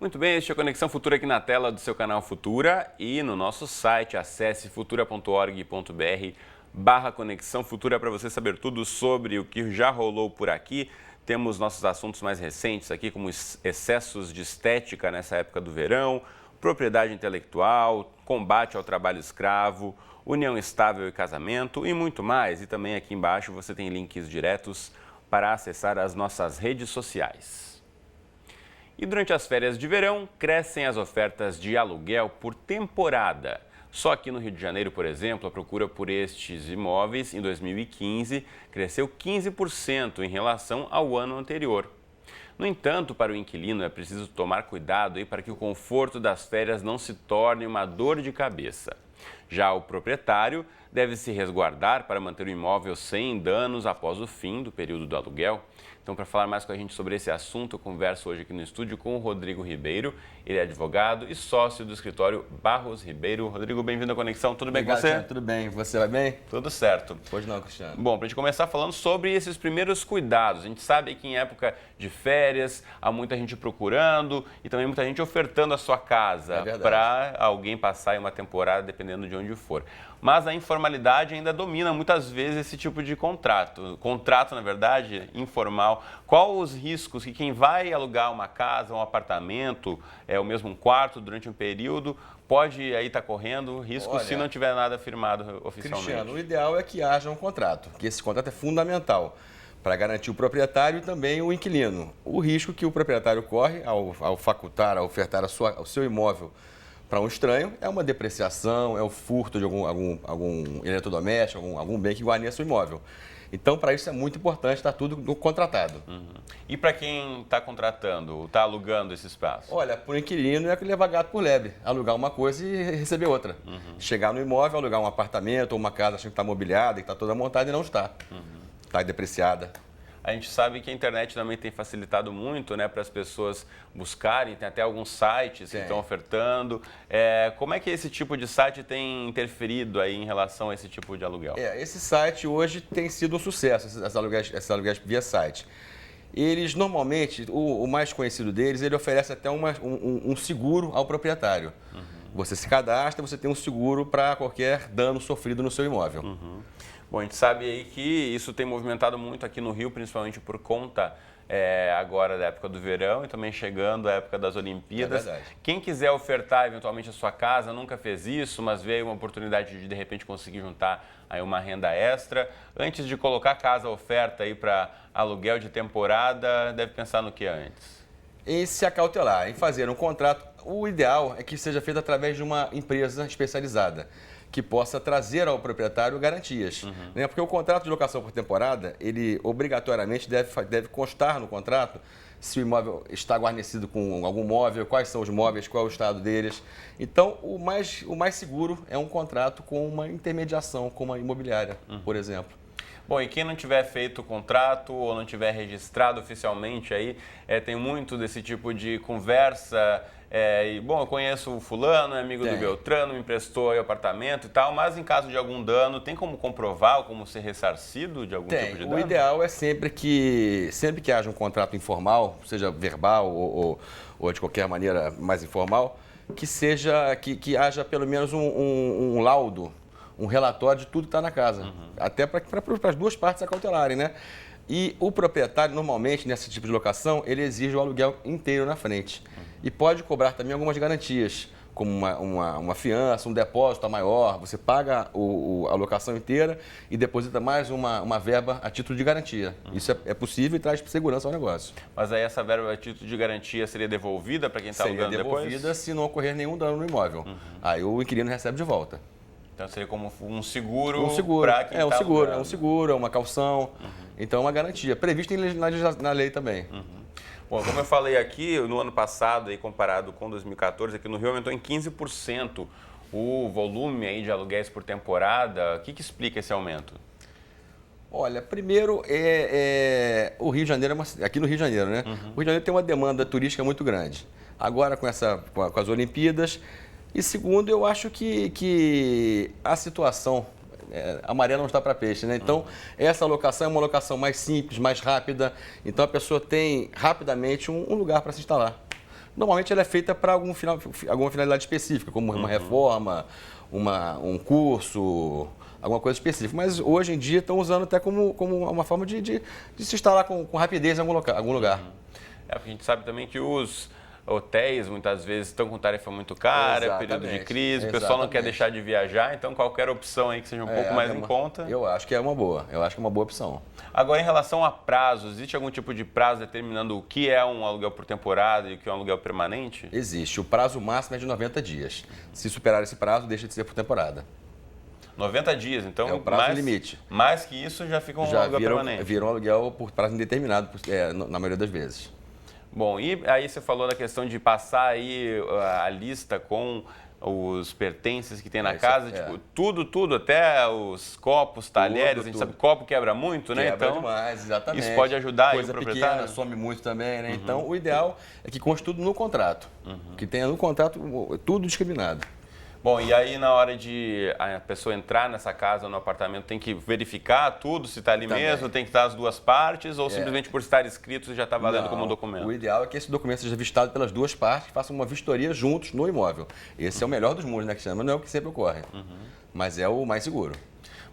Muito bem, este é a Conexão Futura aqui na tela do seu canal Futura e no nosso site. Acesse futura.org.br/Conexão Futura para você saber tudo sobre o que já rolou por aqui. Temos nossos assuntos mais recentes aqui, como excessos de estética nessa época do verão, propriedade intelectual, combate ao trabalho escravo, união estável e casamento e muito mais. E também aqui embaixo você tem links diretos para acessar as nossas redes sociais. E durante as férias de verão, crescem as ofertas de aluguel por temporada. Só aqui no Rio de Janeiro, por exemplo, a procura por estes imóveis em 2015 cresceu 15% em relação ao ano anterior. No entanto, para o inquilino é preciso tomar cuidado para que o conforto das férias não se torne uma dor de cabeça. Já o proprietário deve se resguardar para manter o imóvel sem danos após o fim do período do aluguel. Então, para falar mais com a gente sobre esse assunto, eu converso hoje aqui no estúdio com o Rodrigo Ribeiro. Ele é advogado e sócio do escritório Barros Ribeiro. Rodrigo, bem-vindo à Conexão. Tudo bem com você? Cristiano, tudo bem. Você vai bem? Tudo certo. Pois não, Cristiano. Bom, para a gente começar falando sobre esses primeiros cuidados. A gente sabe que em época de férias há muita gente procurando e também muita gente ofertando a sua casa para alguém passar em uma temporada, dependendo de onde for. Mas a informalidade ainda domina muitas vezes esse tipo de contrato. Contrato, na verdade, informal. Qual os riscos que quem vai alugar uma casa, um apartamento, ou mesmo um quarto durante um período, pode aí estar correndo risco se não tiver nada firmado oficialmente? Cristiano, o ideal é que haja um contrato, que esse contrato é fundamental para garantir o proprietário e também o inquilino. O risco que o proprietário corre ao facultar, ao ofertar o seu imóvel para um estranho é uma depreciação, é o furto de algum eletrodoméstico, algum bem que guarneça o imóvel. Então, para isso é muito importante estar tudo contratado. E para quem está contratando, está alugando esse espaço? Olha, por inquilino é que levar gato por lebre, alugar uma coisa e receber outra. Chegar no imóvel, alugar um apartamento ou uma casa achando que está mobiliada, que está toda montada e não está. Está depreciada. A gente sabe que a internet também tem facilitado muito, né, para as pessoas buscarem, tem até alguns sites que estão ofertando. Como é que esse tipo de site tem interferido aí em relação a esse tipo de aluguel? Esse site hoje tem sido um sucesso, esses aluguéis via site. Eles normalmente, o mais conhecido deles, ele oferece até um seguro ao proprietário. Você se cadastra, você tem um seguro para qualquer dano sofrido no seu imóvel. Bom, a gente sabe aí que isso tem movimentado muito aqui no Rio, principalmente por conta agora da época do verão e também chegando a época das Olimpíadas. É verdade. Quem quiser ofertar eventualmente a sua casa, nunca fez isso, mas veio uma oportunidade de repente conseguir juntar aí uma renda extra. Antes de colocar a casa à oferta aí para aluguel de temporada, deve pensar no que antes? Em se acautelar, em fazer um contrato. O ideal é que seja feito através de uma empresa especializada, que possa trazer ao proprietário garantias. Porque o contrato de locação por temporada, ele obrigatoriamente deve constar no contrato se o imóvel está guarnecido com algum móvel, quais são os móveis, qual é o estado deles. Então, o mais seguro é um contrato com uma intermediação, com uma imobiliária, por exemplo. Bom, e quem não tiver feito o contrato ou não tiver registrado oficialmente aí, tem muito desse tipo de conversa. Eu conheço o fulano, é amigo do Beltrano, me emprestou aí o apartamento e tal, mas em caso de algum dano, tem como comprovar ou como ser ressarcido de algum tipo de dano? O ideal é sempre que haja um contrato informal, seja verbal ou de qualquer maneira mais informal, que haja pelo menos um laudo, um relatório de tudo que está na casa, até para as duas partes acautelarem, né? E o proprietário, normalmente, nesse tipo de locação, ele exige o aluguel inteiro na frente. E pode cobrar também algumas garantias, como uma fiança, um depósito maior. Você paga a locação inteira e deposita mais uma verba a título de garantia. Isso é possível e traz segurança ao negócio. Mas aí essa verba a título de garantia seria devolvida para quem está alugando depois? Seria devolvida se não ocorrer nenhum dano no imóvel. Aí o inquilino recebe de volta. Então seria como um seguro, para quem está alugando. É um seguro, é uma caução. Então é uma garantia, prevista na lei também. Bom, como eu falei aqui, no ano passado, aí, comparado com 2014, aqui no Rio aumentou em 15% o volume aí de aluguéis por temporada. O que explica esse aumento? Olha, primeiro, o Rio de Janeiro, aqui no Rio de Janeiro, né? O Rio de Janeiro tem uma demanda turística muito grande. Agora com as Olimpíadas. E segundo, eu acho que a situação, a maré não está para peixe, né? Então, essa alocação é uma alocação mais simples, mais rápida. Então, a pessoa tem rapidamente um lugar para se instalar. Normalmente ela é feita para alguma finalidade específica, como uma reforma, um curso, alguma coisa específica. Mas hoje em dia estão usando até como uma forma de se instalar com rapidez em algum lugar. Porque a gente sabe também que os hotéis muitas vezes estão com tarifa muito cara, período de crise, o pessoal não quer deixar de viajar, então qualquer opção aí que seja um pouco mais em conta. Eu acho que é uma boa, opção. Agora, em relação a prazos, existe algum tipo de prazo determinando o que é um aluguel por temporada e o que é um aluguel permanente? Existe. O prazo máximo é de 90 dias. Se superar esse prazo, deixa de ser por temporada. 90 dias, então. É o prazo limite. Mais que isso já fica um aluguel permanente. Vira um aluguel por prazo indeterminado, na maioria das vezes. Bom, e aí você falou da questão de passar aí a lista com os pertences que tem na casa, tipo, tudo, até os copos, talheres, a gente sabe que copo quebra muito, né? Quebra então, demais, exatamente. Isso pode ajudar Coisa aí o proprietário? pequena, some muito também, né? Então, o ideal é que conste tudo no contrato. Que tenha no contrato tudo discriminado. Bom, e aí na hora de a pessoa entrar nessa casa ou no apartamento, tem que verificar tudo, se está ali mesmo, tem que estar as duas partes, ou simplesmente por estar escrito já está valendo como documento? O ideal é que esse documento seja visitado pelas duas partes, façam uma vistoria juntos no imóvel. Esse é o melhor dos mundos, né, que chama, não é o que sempre ocorre, mas é o mais seguro.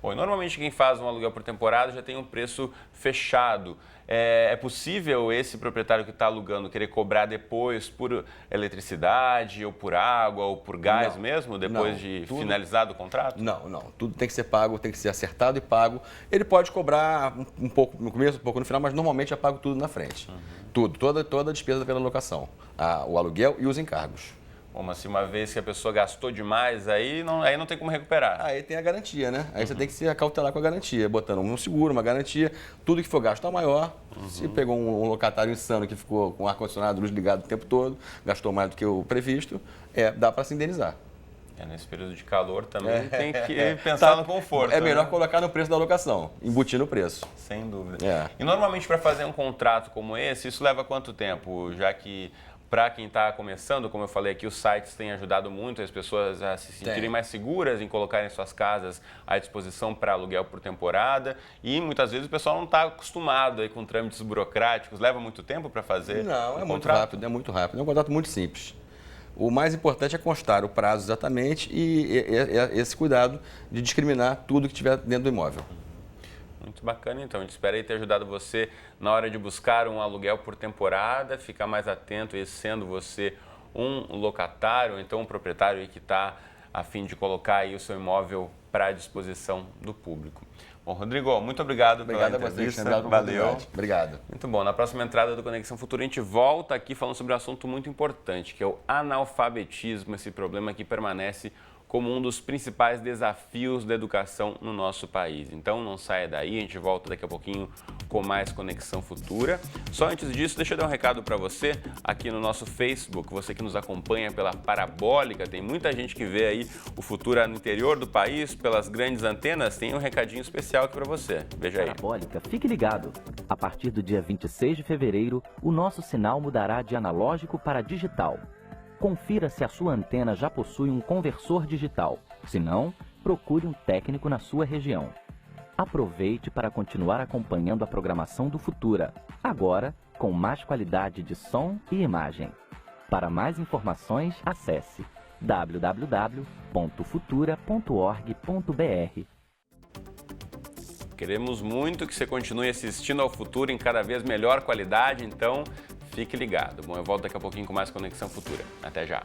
Bom, e normalmente quem faz um aluguel por temporada já tem um preço fechado. É possível esse proprietário que está alugando querer cobrar depois por eletricidade, ou por água, ou por gás mesmo, depois de finalizado o contrato? Não. Tudo tem que ser pago, tem que ser acertado e pago. Ele pode cobrar um pouco no começo, um pouco no final, mas normalmente é pago tudo na frente. Tudo, toda a despesa pela locação, o aluguel e os encargos. Bom, mas se uma vez que a pessoa gastou demais, aí não tem como recuperar. Aí tem a garantia, né? Aí você tem que se acautelar com a garantia, botando um seguro, uma garantia, tudo que for gasto é maior. Se pegou um locatário insano que ficou com o ar-condicionado, luz ligado o tempo todo, gastou mais do que o previsto, dá para se indenizar. Nesse período de calor também tem que pensar no conforto. É melhor colocar no preço da locação, embutir no preço. Sem dúvida. E normalmente para fazer um contrato como esse, isso leva quanto tempo? Já que para quem está começando, como eu falei aqui, os sites têm ajudado muito as pessoas a se sentirem mais seguras em colocarem suas casas à disposição para aluguel por temporada. E muitas vezes o pessoal não está acostumado aí com trâmites burocráticos. Leva muito tempo para fazer? Não, é muito rápido. É um contrato muito simples. O mais importante é constar o prazo exatamente e esse cuidado de discriminar tudo que tiver dentro do imóvel. Muito bacana, então. A gente espera aí ter ajudado você na hora de buscar um aluguel por temporada, ficar mais atento, e sendo você um locatário, ou então um proprietário aí que está a fim de colocar aí o seu imóvel para disposição do público. Bom, Rodrigo, muito obrigado pela entrevista. Valeu. Obrigado. Muito bom. Na próxima entrada do Conexão Futura, a gente volta aqui falando sobre um assunto muito importante, que é o analfabetismo, esse problema que permanece como um dos principais desafios da educação no nosso país. Então não saia daí, a gente volta daqui a pouquinho com mais Conexão Futura. Só antes disso, deixa eu dar um recado para você aqui no nosso Facebook, você que nos acompanha pela Parabólica, tem muita gente que vê aí o Futura no interior do país, pelas grandes antenas, tem um recadinho especial aqui para você. Veja aí. Parabólica, fique ligado. A partir do dia 26 de fevereiro, o nosso sinal mudará de analógico para digital. Confira se a sua antena já possui um conversor digital. Se não, procure um técnico na sua região. Aproveite para continuar acompanhando a programação do Futura, agora com mais qualidade de som e imagem. Para mais informações, acesse www.futura.org.br. Queremos muito que você continue assistindo ao Futuro em cada vez melhor qualidade, então fique ligado. Bom, eu volto daqui a pouquinho com mais Conexão Futura. Até já.